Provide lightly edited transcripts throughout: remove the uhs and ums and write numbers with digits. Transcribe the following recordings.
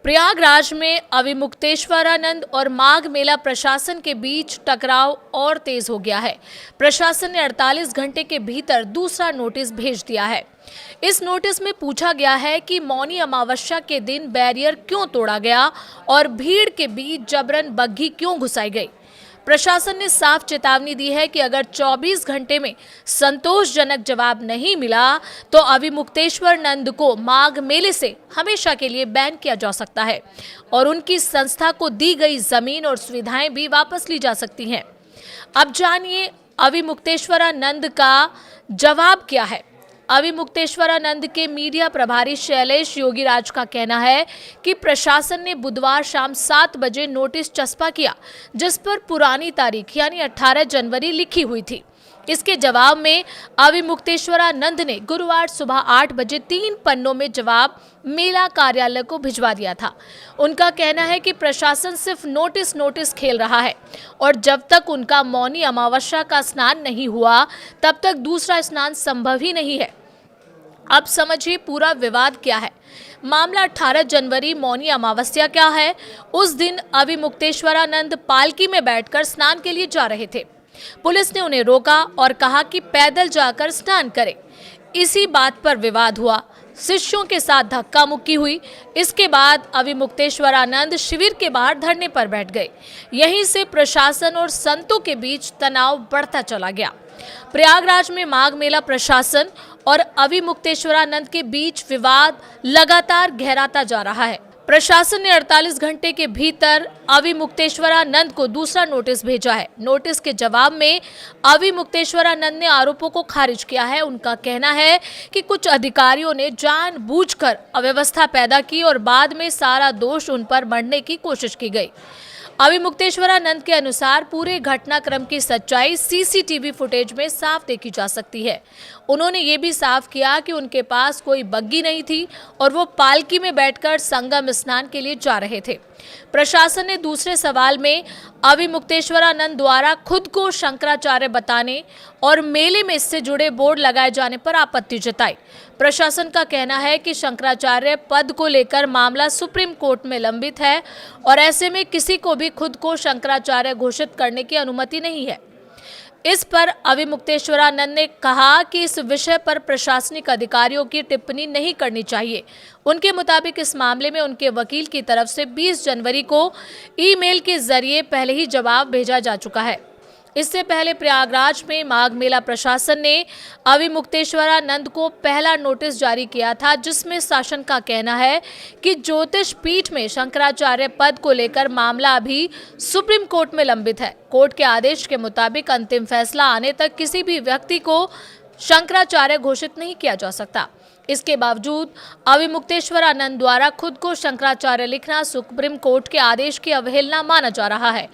प्रयागराज में अविमुक्तेश्वरानंद और माघ मेला प्रशासन के बीच टकराव और तेज हो गया है। प्रशासन ने 48 घंटे के भीतर दूसरा नोटिस भेज दिया है। इस नोटिस में पूछा गया है कि मौनी अमावस्या के दिन बैरियर क्यों तोड़ा गया और भीड़ के बीच जबरन बग्घी क्यों घुसाई गई। प्रशासन ने साफ चेतावनी दी है कि अगर 24 घंटे में संतोषजनक जवाब नहीं मिला तो अविमुक्तेश्वरानंद को माघ मेले से हमेशा के लिए बैन किया जा सकता है और उनकी संस्था को दी गई जमीन और सुविधाएं भी वापस ली जा सकती हैं। अब जानिए अविमुक्तेश्वरानंद का जवाब क्या है। अविमुक्तेश्वरानंद के मीडिया प्रभारी शैलेश योगीराज का कहना है कि प्रशासन ने बुधवार शाम 7 बजे नोटिस चस्पा किया, जिस पर पुरानी तारीख यानी 18 जनवरी लिखी हुई थी। इसके जवाब में अविमुक्तेश्वरानंद ने गुरुवार सुबह 8 बजे 3 पन्नों में जवाब मेला कार्यालय को भिजवा दिया था। उनका कहना है कि प्रशासन सिर्फ नोटिस खेल रहा है और जब तक उनका मौनी अमावस्या का स्नान नहीं हुआ तब तक दूसरा स्नान संभव ही नहीं है। अब समझिए पूरा विवाद क्या है। मामला 18 जनवरी मौनी अमावस्या क्या है। उस दिन अविमुक्तेश्वरानंद पालकी में बैठकर स्नान के लिए जा रहे थे। पुलिस ने उन्हें रोका और कहा कि पैदल जाकर स्नान करें। इसी बात पर विवाद हुआ, शिष्यों के साथ धक्का मुक्की हुई। इसके बाद अविमुक्तेश्वरानंद शिविर के बाहर धरने पर बैठ गए। यहीं से प्रशासन और संतों के बीच तनाव बढ़ता चला गया। प्रयागराज में माघ मेला प्रशासन और अविमुक्तेश्वरानंद के बीच विवाद लगातार गहराता जा रहा है। प्रशासन ने 48 घंटे के भीतर अविमुक्तेश्वरानंद को दूसरा नोटिस भेजा है। नोटिस के जवाब में अविमुक्तेश्वरानंद ने आरोपों को खारिज किया है। उनका कहना है कि कुछ अधिकारियों ने जानबूझकर अव्यवस्था पैदा की और बाद में सारा दोष उन पर मढ़ने की कोशिश की गई। अविमुक्तेश्वरानंद के अनुसार पूरे घटनाक्रम की सच्चाई सीसीटीवी फुटेज में साफ देखी जा सकती है। उन्होंने ये भी साफ किया कि उनके पास कोई बग्गी नहीं थी और वो पालकी में बैठकर संगम स्नान के लिए जा रहे थे। प्रशासन ने दूसरे सवाल में अविमुक्तेश्वरानंद द्वारा खुद को शंकराचार्य बताने और मेले में इससे जुड़े बोर्ड लगाए जाने पर आपत्ति जताई। प्रशासन का कहना है कि शंकराचार्य पद को लेकर मामला सुप्रीम कोर्ट में लंबित है और ऐसे में किसी को भी खुद को शंकराचार्य घोषित करने की अनुमति नहीं है। इस पर अविमुक्तेश्वरानंद ने कहा कि इस विषय पर प्रशासनिक अधिकारियों की टिप्पणी नहीं करनी चाहिए। उनके मुताबिक इस मामले में उनके वकील की तरफ से 20 जनवरी को ईमेल के जरिए पहले ही जवाब भेजा जा चुका है। इससे पहले प्रयागराज में माघ मेला प्रशासन ने अविमुक्तेश्वरानंद को पहला नोटिस जारी किया था, जिसमें शासन का कहना है कि ज्योतिष पीठ में शंकराचार्य पद को लेकर मामला अभी सुप्रीम कोर्ट में लंबित है। कोर्ट के आदेश के मुताबिक अंतिम फैसला आने तक किसी भी व्यक्ति को शंकराचार्य घोषित नहीं किया जा सकता। इसके बावजूद अविमुक्तेश्वरानंद द्वारा खुद को शंकराचार्य लिखना सुप्रीम कोर्ट के आदेश की अवहेलना माना जा रहा है।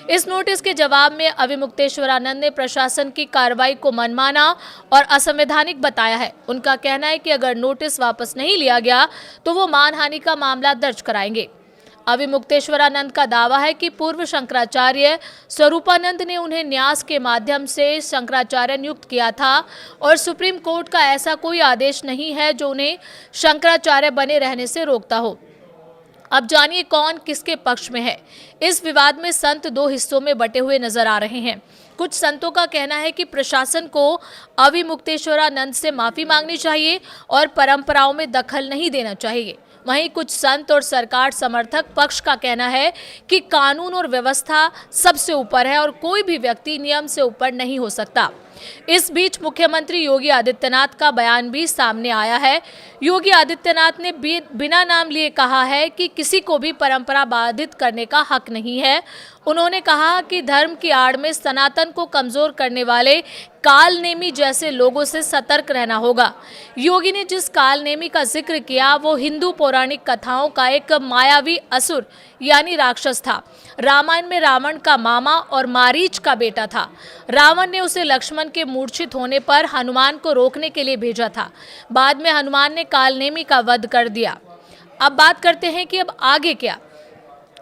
इस नोटिस के जवाब में अविमुक्तेश्वरानंद ने प्रशासन की कार्रवाई को मनमाना और असंवैधानिक बताया है। उनका कहना है कि अगर नोटिस वापस नहीं लिया गया तो वो मानहानि का मामला दर्ज कराएंगे। अविमुक्तेश्वरानंद का दावा है कि पूर्व शंकराचार्य स्वरूपानंद ने उन्हें न्यास के माध्यम से शंकराचार्य नियुक्त किया था और सुप्रीम कोर्ट का ऐसा कोई आदेश नहीं है जो उन्हें शंकराचार्य बने रहने से रोकता हो। अब जानिए कौन किसके पक्ष में है। इस विवाद में संत 2 हिस्सों में बटे हुए नजर आ रहे हैं। कुछ संतों का कहना है कि प्रशासन को अविमुक्तेश्वरानंद से माफी मांगनी चाहिए और परंपराओं में दखल नहीं देना चाहिए। वहीं कुछ संत और सरकार समर्थक पक्ष का कहना है कि कानून और व्यवस्था सबसे ऊपर है और कोई भी व्यक्ति नियम से ऊपर नहीं हो सकता। इस बीच मुख्यमंत्री योगी आदित्यनाथ का बयान भी सामने आया है। योगी आदित्यनाथ ने बिना नाम लिए कहा है कि किसी को भी परंपरा बाधित करने का हक नहीं है। उन्होंने कहा कि धर्म की आड़ में सनातन को कमजोर करने वाले कालनेमी जैसे लोगों से सतर्क रहना होगा। योगी ने जिस कालनेमी का जिक्र किया वो हिंदू पौराणिक कथाओं का एक मायावी असुर यानी राक्षस था। रामायण में रावण का मामा और मारीच का बेटा था। रावण ने उसे लक्ष्मण के मूर्छित होने पर हनुमान को रोकने के लिए भेजा था। बाद में हनुमान ने कालनेमी का वध कर दिया। अब बात करते हैं कि अब आगे क्या।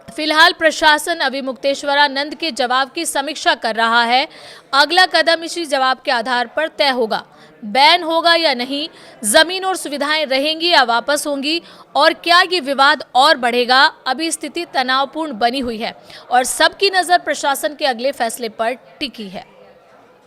फिलहाल प्रशासन अविमुक्तेश्वरानंद के जवाब की समीक्षा कर रहा है। अगला कदम इसी जवाब के आधार पर तय होगा। बैन होगा या नहीं, जमीन और सुविधाएं रहेंगी या वापस होंगी, और क्या ये विवाद और बढ़ेगा, अभी स्थिति तनावपूर्ण बनी हुई है और सबकी नजर प्रशासन के अगले फैसले पर टिकी है।